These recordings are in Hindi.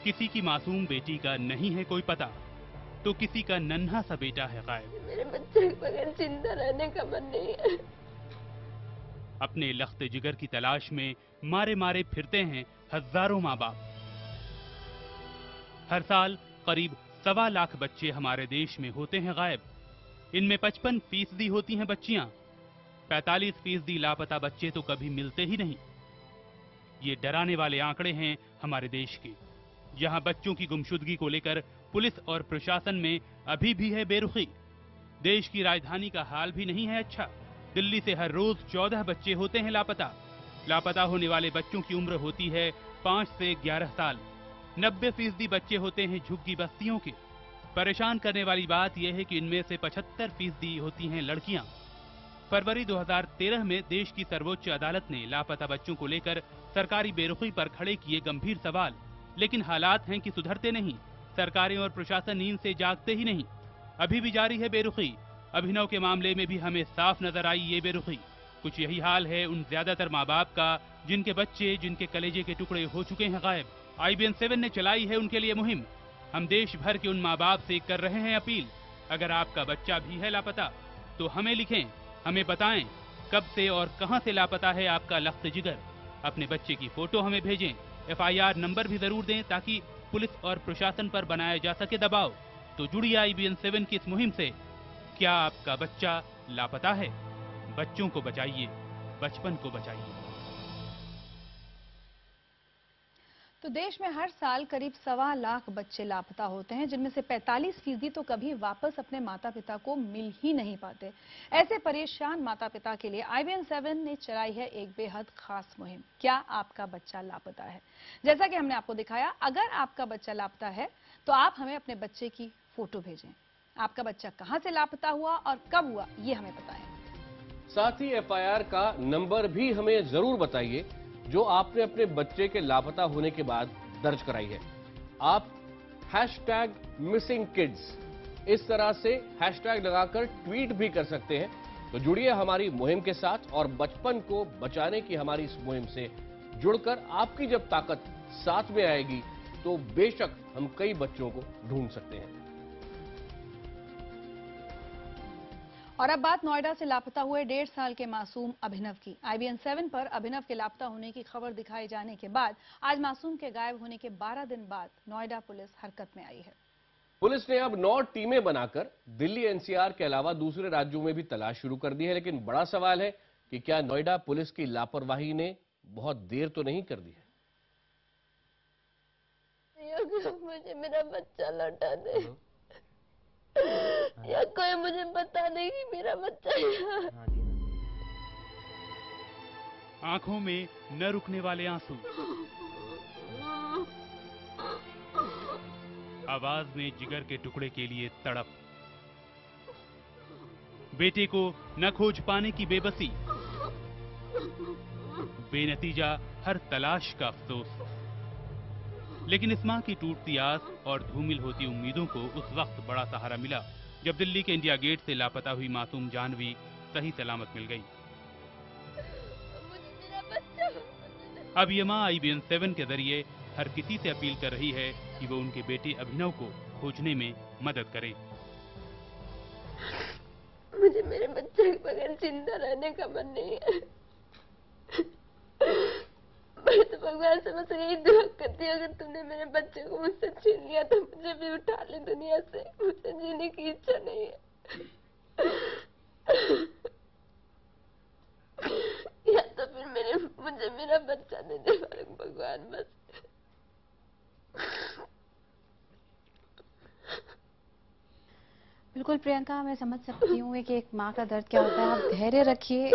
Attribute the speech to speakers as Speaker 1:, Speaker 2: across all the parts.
Speaker 1: किसी की मासूम बेटी का नहीं है कोई पता, तो किसी का नन्हा सा बेटा है गायब।
Speaker 2: मेरे बच्चे के बगैर जिंदा रहने का मन नहीं है।
Speaker 1: अपने लख्त जिगर की तलाश में मारे मारे फिरते हैं हजारों माँ बाप। हर साल करीब 1.25 लाख बच्चे हमारे देश में होते हैं गायब। इनमें 55% होती हैं बच्चियां। 45% लापता बच्चे तो कभी मिलते ही नहीं। ये डराने वाले आंकड़े हैं हमारे देश के। यहाँ बच्चों की गुमशुदगी को लेकर पुलिस और प्रशासन में अभी भी है बेरुखी। देश की राजधानी का हाल भी नहीं है अच्छा। दिल्ली से हर रोज 14 बच्चे होते हैं लापता। लापता होने वाले बच्चों की उम्र होती है 5 से 11 साल। 90% बच्चे होते हैं झुग्गी बस्तियों के। परेशान करने वाली बात यह है कि इनमें से 75% होती हैं लड़कियां। फरवरी 2013 में देश की सर्वोच्च अदालत ने लापता बच्चों को लेकर सरकारी बेरुखी पर खड़े किए गंभीर सवाल, लेकिन हालात हैं कि सुधरते नहीं। सरकारें और प्रशासन नींद से जागते ही नहीं। अभी भी जारी है बेरुखी। अभिनव के मामले में भी हमें साफ नजर आई ये बेरुखी। कुछ यही हाल है उन ज्यादातर माँ बाप का जिनके बच्चे, जिनके कलेजे के टुकड़े हो चुके हैं गायब। IBN 7 ने चलाई है उनके लिए मुहिम। हम देश भर के उन माँ बाप से कर रहे हैं अपील, अगर आपका बच्चा भी है लापता तो हमें लिखें, हमें बताएं कब से और कहां से लापता है आपका लख्त जिगर। अपने बच्चे की फोटो हमें भेजें। FIR नंबर भी जरूर दें ताकि पुलिस और प्रशासन पर बनाया जा सके दबाव। तो जुड़िए IBN 7 की इस मुहिम से। क्या आपका बच्चा लापता है? बच्चों को बचाइए, बचपन को बचाइए।
Speaker 3: तो देश में हर साल करीब 1.25 लाख बच्चे लापता होते हैं, जिनमें से 45% तो कभी वापस अपने माता पिता को मिल ही नहीं पाते। ऐसे परेशान माता पिता के लिए IBN 7 ने चलाई है एक बेहद खास मुहिम, क्या आपका बच्चा लापता है। जैसा कि हमने आपको दिखाया, अगर आपका बच्चा लापता है तो आप हमें अपने बच्चे की फोटो भेजें। आपका बच्चा कहां से लापता हुआ और कब हुआ, ये हमें बताएं।
Speaker 4: साथ ही FIR का नंबर भी हमें जरूर बताइए जो आपने अपने बच्चे के लापता होने के बाद दर्ज कराई है। आप #MissingKids इस तरह से हैशटैग लगाकर ट्वीट भी कर सकते हैं। तो जुड़िए हमारी मुहिम के साथ और बचपन को बचाने की हमारी इस मुहिम से जुड़कर आपकी जब ताकत साथ में आएगी तो बेशक हम कई बच्चों को ढूंढ सकते हैं।
Speaker 3: और अब बात नोएडा से लापता हुए 1.5 साल के मासूम अभिनव की। IBN 7 पर अभिनव के लापता होने की खबर दिखाए जाने के बाद आज मासूम के गायब होने के 12 दिन बाद नोएडा पुलिस हरकत में आई है।
Speaker 4: पुलिस ने अब 9 टीमें बनाकर दिल्ली NCR के अलावा दूसरे राज्यों में भी तलाश शुरू कर दी है। लेकिन बड़ा सवाल है कि क्या नोएडा पुलिस की लापरवाही ने बहुत देर तो नहीं कर दी है।
Speaker 2: मुझे मेरा बच्चा लौटा दे या कोई मुझे बता दे कि मेरा बच्चा यहाँ।
Speaker 1: आंखों में न रुकने वाले आंसू, आवाज में जिगर के टुकड़े के लिए तड़प, बेटे को न खोज पाने की बेबसी, बेनतीजा हर तलाश का अफसोस। लेकिन इस मां की टूटती आस और धूमिल होती उम्मीदों को उस वक्त बड़ा सहारा मिला जब दिल्ली के इंडिया गेट से लापता हुई मासूम जानवी सही सलामत मिल गई। अब ये मां IBN 7 के जरिए हर किसी से अपील कर रही है कि वो उनके बेटे अभिनव को खोजने में मदद करे।
Speaker 2: मुझे मेरे बच्चे के बगैर जिंदा रहने का मन नहीं है। मैं तो भगवान से बस यही दुआ करती हूँ, अगर तुमने मेरे बच्चे को मुझसे छीन लिया तो मुझे भी उठा ले दुनिया से। मुझे जीने की इच्छा नहीं है। या तो फिर मुझे मेरा बच्चा दे दे भगवान बस।
Speaker 5: बिल्कुल प्रियंका, मैं समझ सकती हूँ कि एक माँ का दर्द क्या होता है। आप धैर्य रखिए।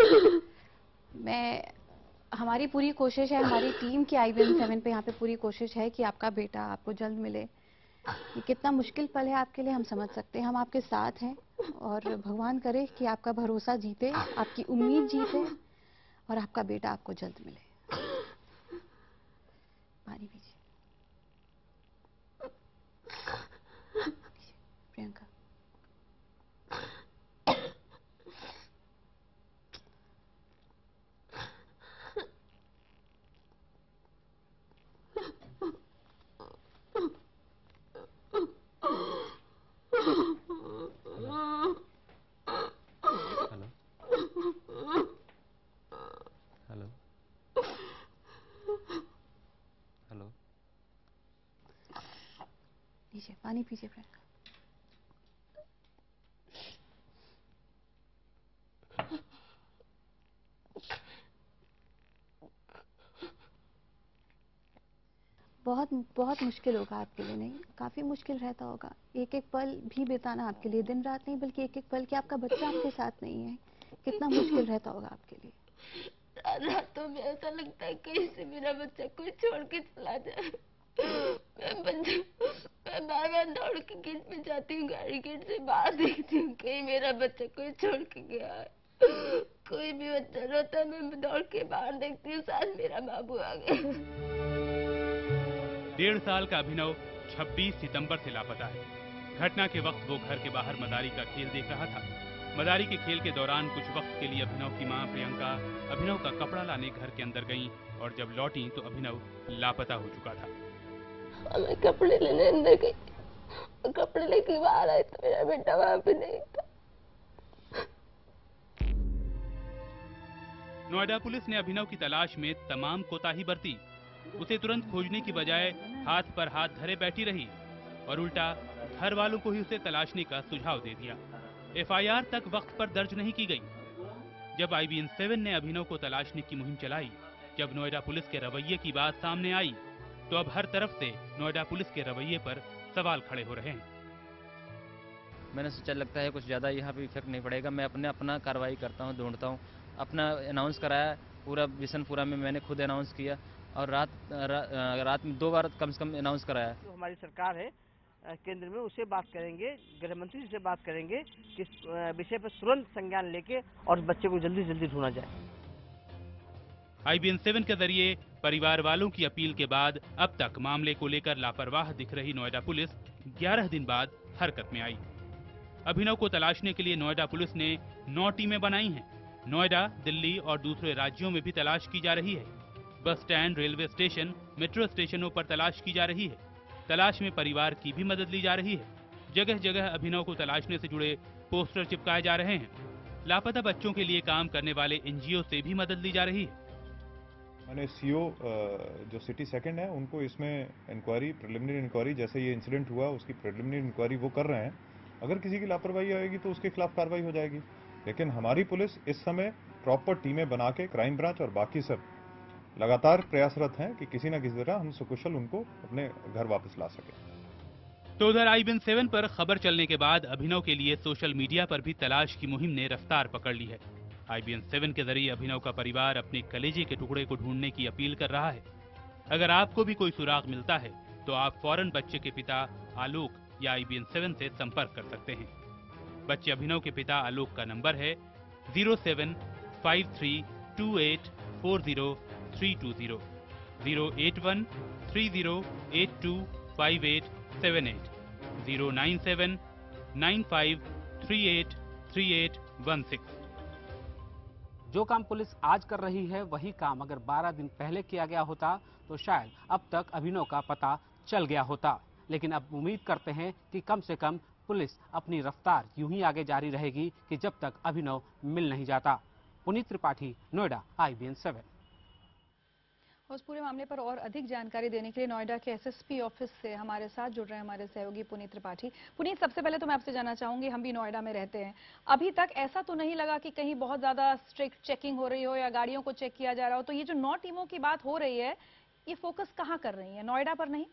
Speaker 5: हमारी पूरी कोशिश है, हमारी टीम की IBN 7 पे यहाँ पे पूरी कोशिश है कि आपका बेटा आपको जल्द मिले। ये कितना मुश्किल पल है आपके लिए, हम समझ सकते हैं। हम आपके साथ हैं और भगवान करे कि आपका भरोसा जीते, आपकी उम्मीद जीते और आपका बेटा आपको जल्द मिले। पानी पीजिए प्रियंका। पीजिए, पानी पीजिए प्रियंका। बहुत बहुत मुश्किल होगा आपके लिए, नहीं काफी मुश्किल रहता होगा। एक एक पल भी बिताना आपके लिए, दिन रात नहीं बल्कि एक एक पल कि आपका बच्चा आपके साथ नहीं है, कितना मुश्किल रहता होगा आपके लिए।
Speaker 2: रातों में ऐसा लगता है कहीं से मेरा बच्चा कोई छोड़ के चला जाए। मैं बार बार दौड़ के गेट पे जाती हूँ, गाड़ी गेट से बाहर देखती हूँ कहीं मेरा बच्चा कोई छोड़ के गया है। कोई भी बच्चा रोता है, मैं दौड़ के बाहर देखती हूँ, साथ मेरा बाबू आ गया।
Speaker 1: 1.5 साल का अभिनव 26 सितंबर से लापता है। घटना के वक्त वो घर के बाहर मदारी का खेल देख रहा था। मदारी के खेल के दौरान कुछ वक्त के लिए अभिनव की मां प्रियंका अभिनव का कपड़ा लाने घर के अंदर गईं और जब लौटी तो अभिनव लापता हो चुका था।
Speaker 2: मैं कपड़े लेने अंदर गई, कपड़े लेके बाहर आई तो मेरा बेटा वहां पे नहीं था।
Speaker 1: नोएडा पुलिस ने अभिनव की तलाश में तमाम कोताही बरती। उसे तुरंत खोजने की बजाय हाथ पर हाथ धरे बैठी रही और उल्टा घर वालों को ही उसे तलाशने का सुझाव दे दिया। एफआईआर तक वक्त पर दर्ज नहीं की गई। जब IBN7 ने अभिनव को तलाशने की मुहिम चलाई, जब नोएडा पुलिस के रवैये की बात सामने आई, तो अब हर तरफ से नोएडा पुलिस के रवैये पर सवाल खड़े हो रहे हैं।
Speaker 6: मैंने सोचा लगता है कुछ ज़्यादा यहाँ पे इफेक्ट नहीं पड़ेगा, मैं अपना कार्रवाई करता हूँ, ढूंढता हूँ। अपना अनाउंस कराया पूरा बिशनपुरा में, मैंने खुद अनाउंस किया और रात में 2 बार कम से कम अनाउंस कराया।
Speaker 7: जो हमारी सरकार है केंद्र में, उससे बात करेंगे, गृह मंत्री से बात करेंगे कि इस विषय पर तुरंत संज्ञान लेके और बच्चे को जल्दी से जल्दी ढूंढा जाए।
Speaker 1: IBN7 के जरिए परिवार वालों की अपील के बाद अब तक मामले को लेकर लापरवाह दिख रही नोएडा पुलिस 11 दिन बाद हरकत में आई। अभिनव को तलाशने के लिए नोएडा पुलिस ने 9 टीमें बनाई हैं। नोएडा, दिल्ली और दूसरे राज्यों में भी तलाश की जा रही है। Bus stand, railway station, metro स्टेशनों पर तलाश की जा रही है। तलाश में परिवार की भी मदद ली जा रही है। जगह जगह अभिनव को तलाशने से जुड़े पोस्टर चिपकाए जा रहे हैं। लापता बच्चों के लिए काम करने वाले NGO से भी मदद ली जा रही है।
Speaker 8: मैंने CO जो सिटी सेकंड है उनको इसमें इंक्वायरी, प्रिलिमिनरी इंक्वायरी, जैसे ये इंसिडेंट हुआ उसकी प्रिलिमिनरी इंक्वायरी वो कर रहे हैं। अगर किसी की लापरवाही आएगी तो उसके खिलाफ कार्रवाई हो जाएगी। लेकिन हमारी पुलिस इस समय प्रॉपर टीमें बना के, क्राइम ब्रांच और बाकी सब लगातार प्रयासरत हैं कि किसी न किसी तरह हम सकुशल उनको अपने घर वापस ला सकें।
Speaker 1: तो उधर IBN7 पर खबर चलने के बाद अभिनव के लिए सोशल मीडिया पर भी तलाश की मुहिम ने रफ्तार पकड़ ली है। IBN7 के जरिए अभिनव का परिवार अपने कलेजे के टुकड़े को ढूंढने की अपील कर रहा है। अगर आपको भी कोई सुराग मिलता है तो आप फौरन बच्चे के पिता आलोक या IBN7 से संपर्क कर सकते हैं। बच्चे अभिनव के पिता आलोक का नंबर है 07532840 08130825878 09795383816।
Speaker 9: जो काम पुलिस आज कर रही है वही काम अगर 12 दिन पहले किया गया होता तो शायद अब तक अभिनव का पता चल गया होता। लेकिन अब उम्मीद करते हैं कि कम से कम पुलिस अपनी रफ्तार यूं ही आगे जारी रहेगी कि जब तक अभिनव मिल नहीं जाता। पुनीत त्रिपाठी, नोएडा, IBN7।
Speaker 3: उस पूरे मामले पर और अधिक जानकारी देने के लिए नोएडा के SSP ऑफिस से हमारे साथ जुड़ रहे हैं हमारे सहयोगी पुनीत त्रिपाठी। पुनीत, सबसे पहले तो मैं आपसे जानना चाहूंगी, हम भी नोएडा में रहते हैं, अभी तक ऐसा तो नहीं लगा कि कहीं बहुत ज्यादा स्ट्रिक्ट चेकिंग हो रही हो या गाड़ियों को चेक किया जा रहा हो? तो ये जो 9 टीमों की बात हो रही है, ये फोकस कहाँ कर रही है, नोएडा पर नहीं?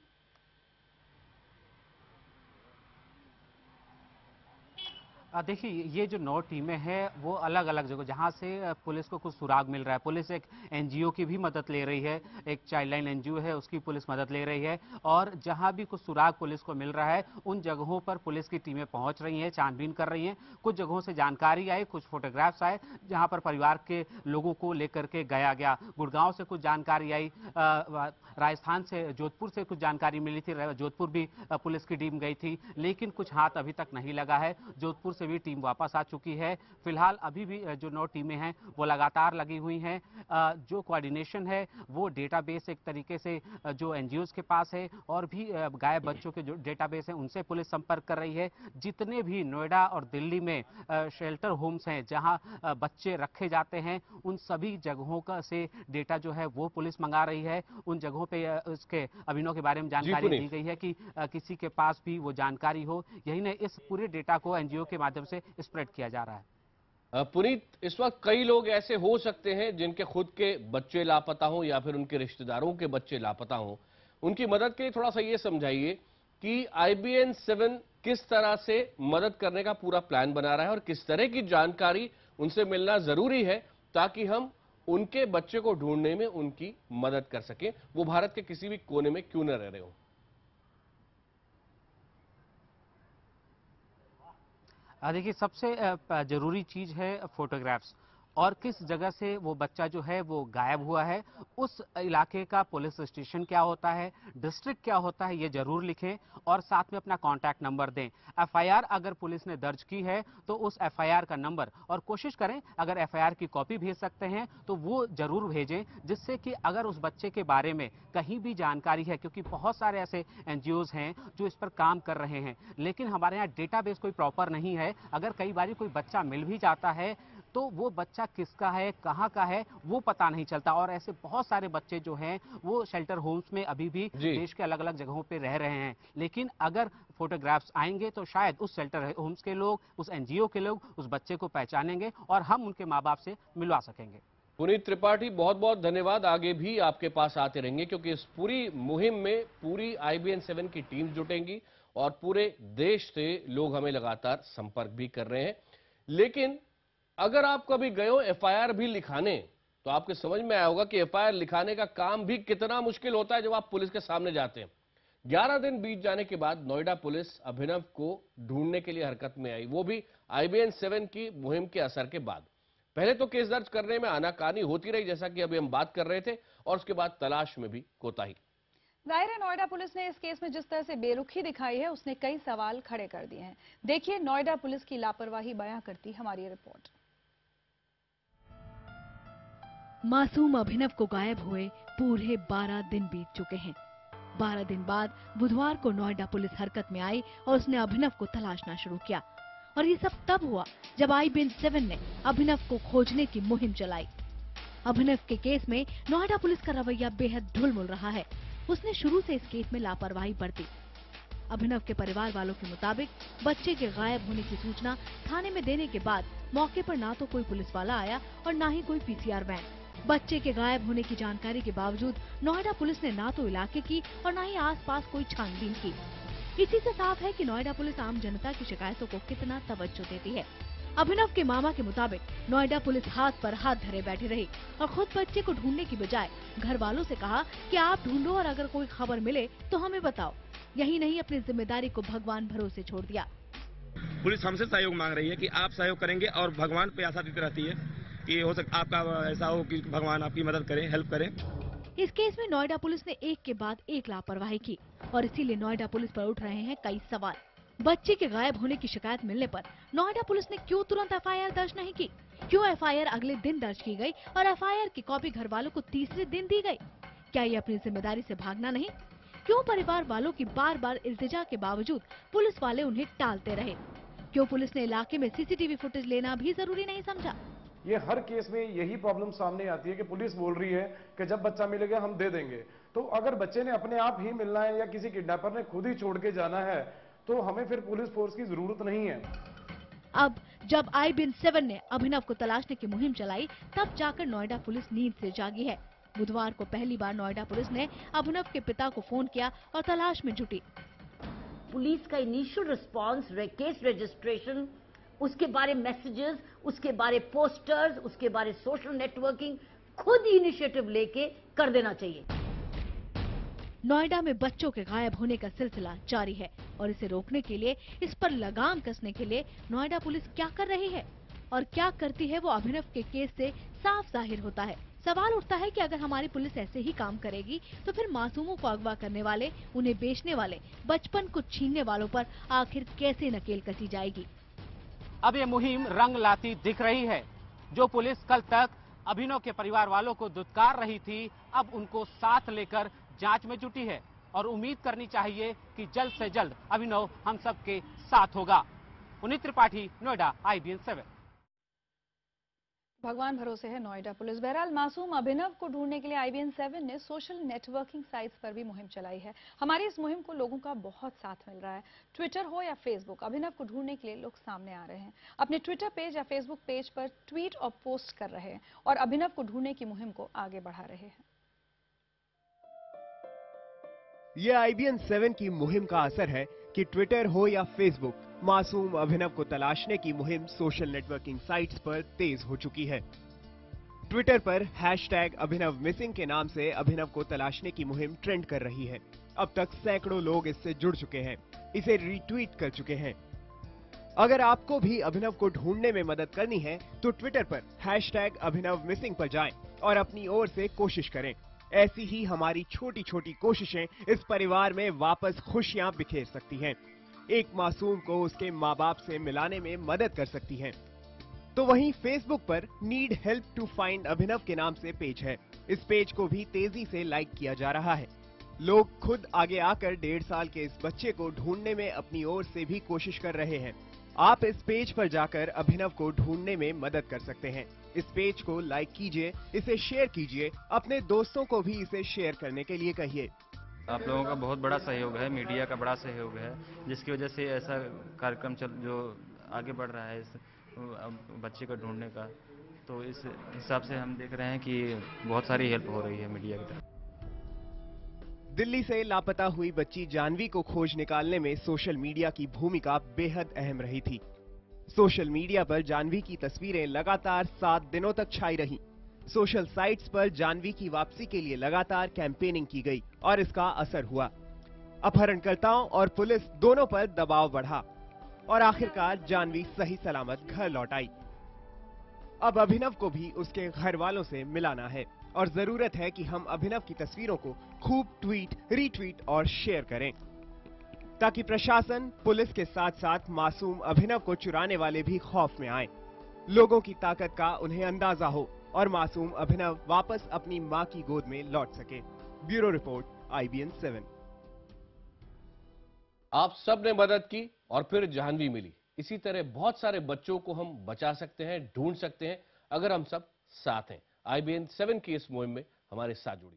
Speaker 9: देखिए, ये जो 9 टीमें हैं वो अलग अलग जगह जहां से पुलिस को कुछ सुराग मिल रहा है। पुलिस एक NGO की भी मदद ले रही है, एक चाइल्डलाइन NGO है उसकी पुलिस मदद ले रही है, और जहां भी कुछ सुराग पुलिस को मिल रहा है उन जगहों पर पुलिस की टीमें पहुंच रही हैं, छानबीन कर रही हैं। कुछ जगहों से जानकारी आई, कुछ फोटोग्राफ्स आए जहां पर परिवार के लोगों को लेकर के गया गया। गुड़गांव से कुछ जानकारी आई, राजस्थान से, जोधपुर से कुछ जानकारी मिली थी, जोधपुर भी पुलिस की टीम गई थी, लेकिन कुछ हाथ अभी तक नहीं लगा है। जोधपुर से से भी टीम वापस आ चुकी है। फिलहाल अभी भी जो 9 टीमें हैं वो लगातार लगी हुई हैं। जो कोऑर्डिनेशन है वो डेटाबेस एक तरीके से जो एनजीओज के पास है और भी गायब बच्चों के जो डेटाबेस हैं उनसे पुलिस संपर्क कर रही है। जितने भी नोएडा और दिल्ली में शेल्टर होम्स हैं जहां बच्चे रखे जाते हैं उन सभी जगहों का से डेटा जो है वो पुलिस मंगा रही है। उन जगहों पे उसके अभिनव के बारे में जानकारी दी गई है कि किसी के पास भी वो जानकारी हो। यही नहीं, इस पूरे डेटा को एनजीओ के माध्यम से स्प्रेड किया जा रहा है।
Speaker 4: पुनीत, इस वक्त कई लोग ऐसे हो सकते हैं जिनके खुद के बच्चे लापता हों या फिर उनके रिश्तेदारों के बच्चे लापता हों। उनकी मदद के लिए थोड़ा सा ये समझाइए कि IBN 7 किस तरह से मदद करने का पूरा प्लान बना रहा है और किस तरह की जानकारी उनसे मिलना जरूरी है ताकि हम उनके बच्चे को ढूंढने में उनकी मदद कर सकें, वो भारत के किसी भी कोने में क्यों न रह रहे हो।
Speaker 9: देखिए, सबसे जरूरी चीज है फोटोग्राफ्स और किस जगह से वो बच्चा जो है वो गायब हुआ है, उस इलाके का पुलिस स्टेशन क्या होता है, डिस्ट्रिक्ट क्या होता है, ये जरूर लिखें और साथ में अपना कॉन्टैक्ट नंबर दें। FIR अगर पुलिस ने दर्ज की है तो उस FIR का नंबर, और कोशिश करें अगर FIR की कॉपी भेज सकते हैं तो वो जरूर भेजें, जिससे कि अगर उस बच्चे के बारे में कहीं भी जानकारी है, क्योंकि बहुत सारे ऐसे NGOs हैं जो इस पर काम कर रहे हैं लेकिन हमारे यहाँ डेटाबेस कोई प्रॉपर नहीं है। अगर कई बार कोई बच्चा मिल भी जाता है तो वो बच्चा किसका है, कहाँ का है, वो पता नहीं चलता। और ऐसे बहुत सारे बच्चे जो हैं वो शेल्टर होम्स में अभी भी देश के अलग अलग जगहों पे रह रहे हैं। लेकिन अगर फोटोग्राफ्स आएंगे तो शायद उस शेल्टर होम्स के लोग, उस NGO के लोग उस बच्चे को पहचानेंगे और हम उनके माँ बाप से मिलवा सकेंगे।
Speaker 4: पुनीत त्रिपाठी, बहुत बहुत धन्यवाद। आगे भी आपके पास आते रहेंगे क्योंकि इस पूरी मुहिम में पूरी IBN 7 की टीम जुटेंगी और पूरे देश से लोग हमें लगातार संपर्क भी कर रहे हैं। लेकिन अगर आप कभी गए हो FIR भी लिखाने तो आपके समझ में आया होगा कि FIR लिखाने का काम भी कितना मुश्किल होता है जब आप पुलिस के सामने जाते हैं। 11 दिन बीत जाने के बाद नोएडा पुलिस अभिनव को ढूंढने के लिए हरकत में आई, वो भी IBN 7 की मुहिम के असर के बाद। पहले तो केस दर्ज करने में आनाकानी होती रही जैसा कि अभी हम बात कर रहे थे, और उसके बाद तलाश में भी कोताही।
Speaker 3: जाहिर है नोएडा पुलिस ने इस केस में जिस तरह से बेरुखी दिखाई है उसने कई सवाल खड़े कर दिए हैं। देखिए नोएडा पुलिस की लापरवाही बयां करती हमारी रिपोर्ट।
Speaker 10: मासूम अभिनव को गायब हुए पूरे 12 दिन बीत चुके हैं। 12 दिन बाद बुधवार को नोएडा पुलिस हरकत में आई और उसने अभिनव को तलाशना शुरू किया। और ये सब तब हुआ जब IBN 7 ने अभिनव को खोजने की मुहिम चलाई। अभिनव के केस में नोएडा पुलिस का रवैया बेहद ढुलमुल रहा है। उसने शुरू से इस केस में लापरवाही बरती। अभिनव के परिवार वालों के मुताबिक बच्चे के गायब होने की सूचना थाने में देने के बाद मौके पर ना तो कोई पुलिस वाला आया और ना ही कोई PCR वैन। बच्चे के गायब होने की जानकारी के बावजूद नोएडा पुलिस ने ना तो इलाके की और ना ही आसपास कोई छानबीन की। इसी से साफ है कि नोएडा पुलिस आम जनता की शिकायतों को कितना तवज्जो देती है। अभिनव के मामा के मुताबिक नोएडा पुलिस हाथ पर हाथ धरे बैठी रही और खुद बच्चे को ढूंढने की बजाय घर वालों से कहा कि आप ढूंढो और अगर कोई खबर मिले तो हमें बताओ। यही नहीं, अपनी जिम्मेदारी को भगवान भरोसे छोड़ दिया।
Speaker 11: पुलिस हमसे सहयोग मांग रही है कि आप सहयोग करेंगे और भगवान पे आशा देती रहती है कि हो सकता आपका ऐसा हो कि भगवान आपकी मदद करे, हेल्प करे।
Speaker 10: इस केस में नोएडा पुलिस ने एक के बाद एक लापरवाही की और इसीलिए नोएडा पुलिस पर उठ रहे हैं कई सवाल। बच्चे के गायब होने की शिकायत मिलने पर नोएडा पुलिस ने क्यों तुरंत FIR दर्ज नहीं की? क्यों FIR अगले दिन दर्ज की गई और FIR की कॉपी घर वालों को तीसरे दिन दी गई? क्या ये अपनी जिम्मेदारी से भागना नहीं? क्यों परिवार वालों की बार बार इल्तिजा के बावजूद पुलिस वाले उन्हें टालते रहे? क्यों पुलिस ने इलाके में CCTV फुटेज लेना भी जरूरी नहीं समझा?
Speaker 12: ये हर केस में यही प्रॉब्लम सामने आती है कि पुलिस बोल रही है कि जब बच्चा मिलेगा हम दे देंगे। तो अगर बच्चे ने अपने आप ही मिलना है या किसी किडनैपर ने खुद ही छोड़ के जाना है तो हमें फिर पुलिस फोर्स की जरूरत नहीं है।
Speaker 10: अब जब IBN 7 ने अभिनव को तलाशने की मुहिम चलाई तब जाकर नोएडा पुलिस नींद से जागी है। बुधवार को पहली बार नोएडा पुलिस ने अभिनव के पिता को फोन किया और तलाश में जुटी।
Speaker 13: पुलिस का इनिशियल रिस्पांस, केस रजिस्ट्रेशन, उसके बारे मैसेजेस, उसके बारे पोस्टर्स, उसके बारे सोशल नेटवर्किंग खुद ही इनिशिएटिव लेके कर देना चाहिए।
Speaker 10: नोएडा में बच्चों के गायब होने का सिलसिला जारी है और इसे रोकने के लिए, इस पर लगाम कसने के लिए नोएडा पुलिस क्या कर रही है और क्या करती है वो अभिनव के केस से साफ जाहिर होता है। सवाल उठता है कि अगर हमारी पुलिस ऐसे ही काम करेगी तो फिर मासूमों को अगवा करने वाले, उन्हें बेचने वाले, बचपन को छीनने वालों पर आखिर कैसे नकेल कसी जाएगी।
Speaker 9: अब ये मुहिम रंग लाती दिख रही है। जो पुलिस कल तक अभिनव के परिवार वालों को दुत्कार रही थी, अब उनको साथ लेकर जांच में जुटी है और उम्मीद करनी चाहिए कि जल्द से जल्द अभिनव हम सबके साथ होगा। पुनीत त्रिपाठी, नोएडा, IBN 7।
Speaker 3: भगवान भरोसे है नोएडा पुलिस। बहरहाल मासूम अभिनव को ढूंढने के लिए IBN 7 ने सोशल नेटवर्किंग साइट्स पर भी मुहिम चलाई है। हमारी इस मुहिम को लोगों का बहुत साथ मिल रहा है। ट्विटर हो या फेसबुक, अभिनव को ढूंढने के लिए लोग सामने आ रहे हैं, अपने ट्विटर पेज या फेसबुक पेज पर ट्वीट और पोस्ट कर रहे हैं और अभिनव को ढूंढने की मुहिम को आगे बढ़ा रहे हैं।
Speaker 14: ये IBN 7 की मुहिम का असर है कि ट्विटर हो या फेसबुक, मासूम अभिनव को तलाशने की मुहिम सोशल नेटवर्किंग साइट्स पर तेज हो चुकी है। ट्विटर पर #अभिनव मिसिंग के नाम से अभिनव को तलाशने की मुहिम ट्रेंड कर रही है। अब तक सैकड़ों लोग इससे जुड़ चुके हैं, इसे रीट्वीट कर चुके हैं। अगर आपको भी अभिनव को ढूंढने में मदद करनी है तो ट्विटर पर #अभिनव मिसिंग पर जाएं और अपनी ओर से कोशिश करें। ऐसी ही हमारी छोटी छोटी कोशिशें इस परिवार में वापस खुशियां बिखेर सकती हैं, एक मासूम को उसके माँ बाप से मिलाने में मदद कर सकती हैं। तो वहीं फेसबुक पर नीड हेल्प टू फाइंड अभिनव के नाम से पेज है। इस पेज को भी तेजी से लाइक किया जा रहा है। लोग खुद आगे आकर 1.5 साल के इस बच्चे को ढूंढने में अपनी ओर से भी कोशिश कर रहे हैं। आप इस पेज पर जाकर अभिनव को ढूंढने में मदद कर सकते हैं। इस पेज को लाइक कीजिए, इसे शेयर कीजिए, अपने दोस्तों को भी इसे शेयर करने के लिए कहिए।
Speaker 6: आप लोगों का बहुत बड़ा सहयोग है, मीडिया का बड़ा सहयोग है, जिसकी वजह से ऐसा कार्यक्रम जो आगे बढ़ रहा है इस बच्चे को ढूंढने का, तो इस हिसाब से हम देख रहे हैं कि बहुत सारी हेल्प हो रही है मीडिया की तरफ।
Speaker 14: दिल्ली से लापता हुई बच्ची जानवी को खोज निकालने में सोशल मीडिया की भूमिका बेहद अहम रही थी। सोशल मीडिया पर जानवी की तस्वीरें लगातार 7 दिनों तक छाई रहीं। सोशल साइट्स पर जानवी की वापसी के लिए लगातार कैंपेनिंग की गई और इसका असर हुआ। अपहरणकर्ताओं और पुलिस दोनों पर दबाव बढ़ा और आखिरकार जानवी सही सलामत घर लौट आई। अब अभिनव को भी उसके घर वालों से मिलाना है और जरूरत है कि हम अभिनव की तस्वीरों को खूब ट्वीट, रीट्वीट और शेयर करें, ताकि प्रशासन, पुलिस के साथ साथ मासूम अभिनव को चुराने वाले भी खौफ में आए। लोगों की ताकत का उन्हें अंदाजा हो और मासूम अभिनव वापस अपनी मां की गोद में लौट सके। Bureau report, IBN 7।
Speaker 4: आप सब ने मदद की और फिर जानवी मिली। इसी तरह बहुत सारे बच्चों को हम बचा सकते हैं, ढूंढ सकते हैं, अगर हम सब साथ हैं। IBN 7 की इस मुहिम में हमारे साथ जुड़ी।